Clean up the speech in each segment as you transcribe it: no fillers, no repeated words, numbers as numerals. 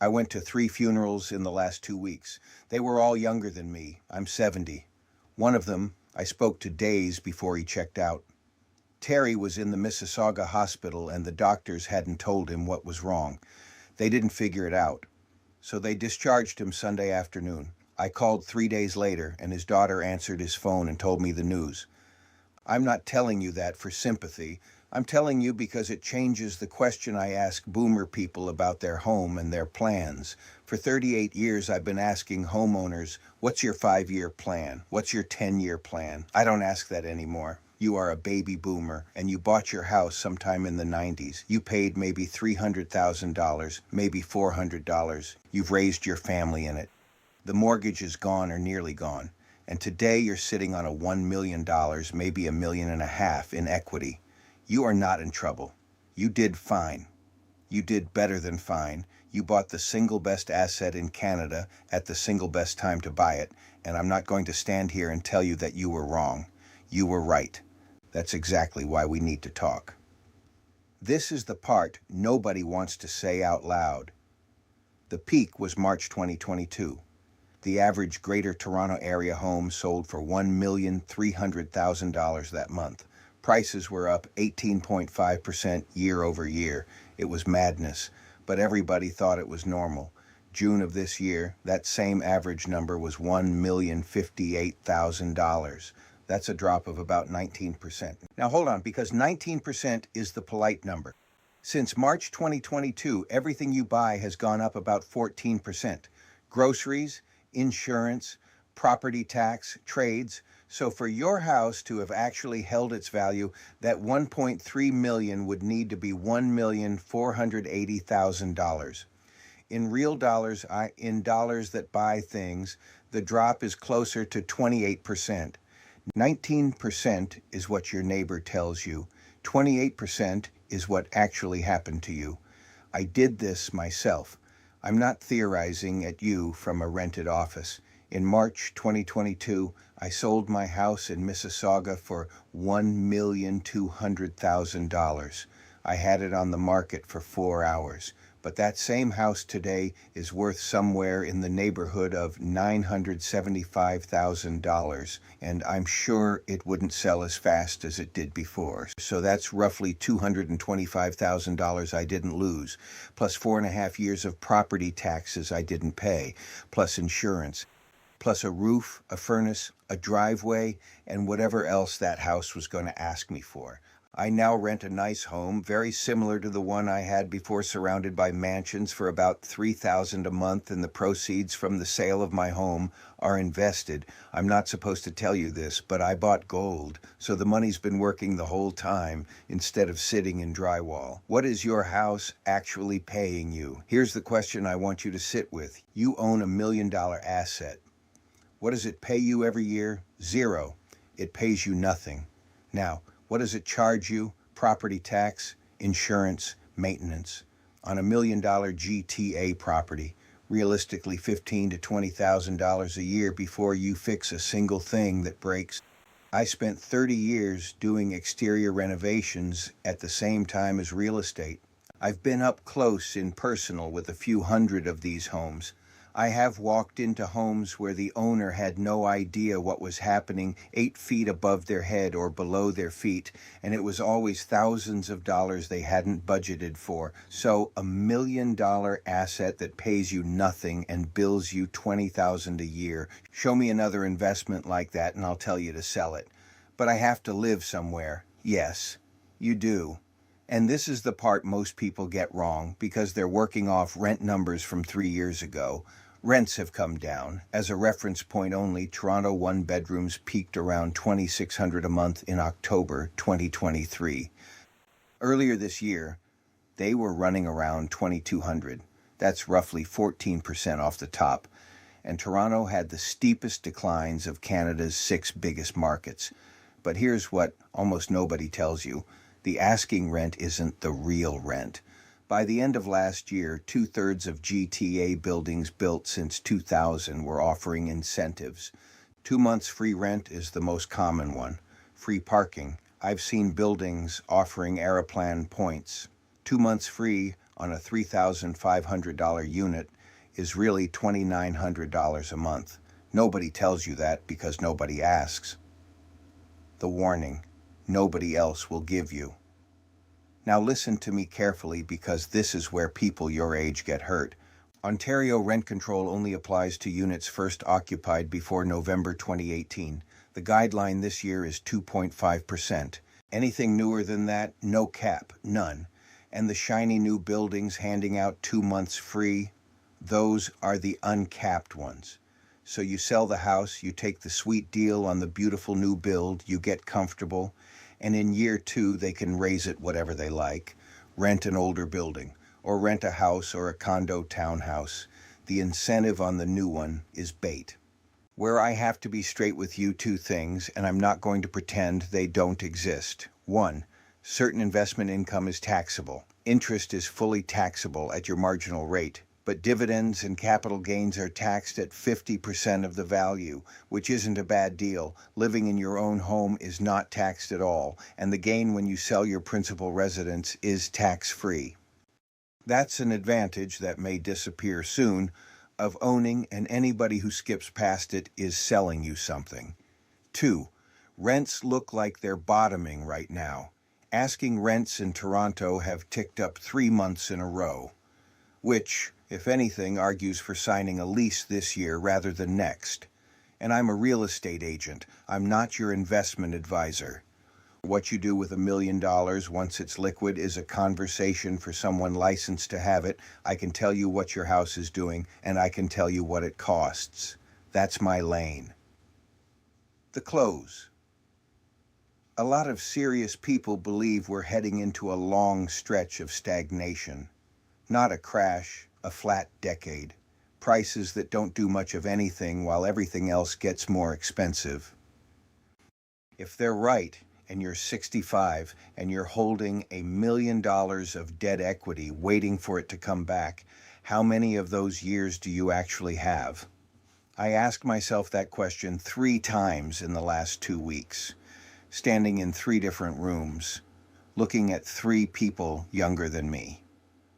I went to 3 funerals in the last 2 weeks. They were all younger than me. I'm 70. One of them I spoke to days before he checked out. Teri was in the Mississauga hospital and the doctors hadn't told him what was wrong. They didn't figure it out. So they discharged him Sunday afternoon. I called 3 days later and his daughter answered his phone and told me the news. I'm not telling you that for sympathy. I'm telling you because it changes the question I ask boomer people about their home and their plans. For 38 years, I've been asking homeowners, what's your 5-year plan? What's your 10-year plan? I don't ask that anymore. You are a baby boomer, and you bought your house sometime in the 90s. You paid maybe $300,000, maybe $400. You've raised your family in it. The mortgage is gone or nearly gone, and today you're sitting on a $1 million, maybe $1.5 million in equity. You are not in trouble. You did fine. You did better than fine. You bought the single best asset in Canada at the single best time to buy it, and I'm not going to stand here and tell you that you were wrong. You were right. That's exactly why we need to talk. This is the part nobody wants to say out loud. The peak was March 2022. The average Greater Toronto Area home sold for $1,300,000 that month. Prices were up 18.5% year over year. It was madness, but everybody thought it was normal. June of this year, that same average number was $1,058,000. That's a drop of about 19%. Now hold on, because 19% is the polite number. Since March 2022, everything you buy has gone up about 14%. Groceries, insurance, property tax, trades. So for your house to have actually held its value, that $1.3 million would need to be $1,480,000. In real dollars, in dollars that buy things, the drop is closer to 28%. 19% is what your neighbor tells you. 28% is what actually happened to you. I did this myself. I'm not theorizing at you from a rented office. In March 2022, I sold my house in Mississauga for $1,200,000. I had it on the market for 4 hours. But that same house today is worth somewhere in the neighborhood of $975,000, and I'm sure it wouldn't sell as fast as it did before. So that's roughly $225,000 I didn't lose, plus 4.5 years of property taxes I didn't pay, plus insurance, plus a roof, a furnace, a driveway, and whatever else that house was going to ask me for. I now rent a nice home, very similar to the one I had before, surrounded by mansions for about $3,000 a month, and the proceeds from the sale of my home are invested. I'm not supposed to tell you this, but I bought gold, so the money's been working the whole time instead of sitting in drywall. What is your house actually paying you? Here's the question I want you to sit with. You own $1 million asset. What does it pay you every year? Zero. It pays you nothing. Now, what does it charge you? Property tax, insurance, maintenance. On $1 million GTA property, realistically $15,000 to $20,000 a year before you fix a single thing that breaks. I spent 30 years doing exterior renovations at the same time as real estate. I've been up close and personal with a few hundred of these homes. I have walked into homes where the owner had no idea what was happening 8 feet above their head or below their feet, and it was always thousands of dollars they hadn't budgeted for. So $1 million asset that pays you nothing and bills you $20,000 a year. Show me another investment like that and I'll tell you to sell it. But I have to live somewhere. Yes, you do. And this is the part most people get wrong because they're working off rent numbers from 3 years ago. Rents have come down. As a reference point only, Toronto one-bedrooms peaked around $2,600 a month in October 2023. Earlier this year, they were running around $2,200. That's roughly 14% off the top. And Toronto had the steepest declines of Canada's 6 biggest markets. But here's what almost nobody tells you. The asking rent isn't the real rent. By the end of last year, 2/3 of GTA buildings built since 2000 were offering incentives. 2 months free rent is the most common one. Free parking. I've seen buildings offering aeroplan points. 2 months free on a $3,500 unit is really $2,900 a month. Nobody tells you that because nobody asks. The warning, nobody else will give you. Now listen to me carefully because this is where people your age get hurt. Ontario rent control only applies to units first occupied before November 2018. The guideline this year is 2.5%. Anything newer than that, no cap, none. And the shiny new buildings handing out 2 months free, those are the uncapped ones. So you sell the house, you take the sweet deal on the beautiful new build, you get comfortable, and in year 2 they can raise it whatever they like, rent an older building, or rent a house or a condo townhouse. The incentive on the new one is bait. Where I have to be straight with you, 2 things, and I'm not going to pretend they don't exist. 1, certain investment income is taxable. Interest is fully taxable at your marginal rate, but dividends and capital gains are taxed at 50% of the value, which isn't a bad deal. Living in your own home is not taxed at all, and the gain when you sell your principal residence is tax-free. That's an advantage that may disappear soon of owning, and anybody who skips past it is selling you something. 2, rents look like they're bottoming right now. Asking rents in Toronto have ticked up 3 months in a row, which, if anything, argues for signing a lease this year rather than next. And I'm a real estate agent. I'm not your investment advisor. What you do with $1 million once it's liquid is a conversation for someone licensed to have it. I can tell you what your house is doing, and I can tell you what it costs. That's my lane. The close. A lot of serious people believe we're heading into a long stretch of stagnation. Not a crash, a flat decade. Prices that don't do much of anything while everything else gets more expensive. If they're right, and you're 65 and you're holding $1 million of debt equity waiting for it to come back, how many of those years do you actually have? I asked myself that question 3 times in the last 2 weeks, standing in 3 different rooms, looking at 3 people younger than me.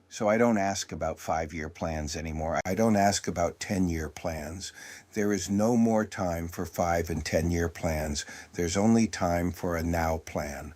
So I don't ask about 5-year plans anymore. I don't ask about 10-year plans. There is no more time for 5 and 10-year plans. There's only time for a now plan.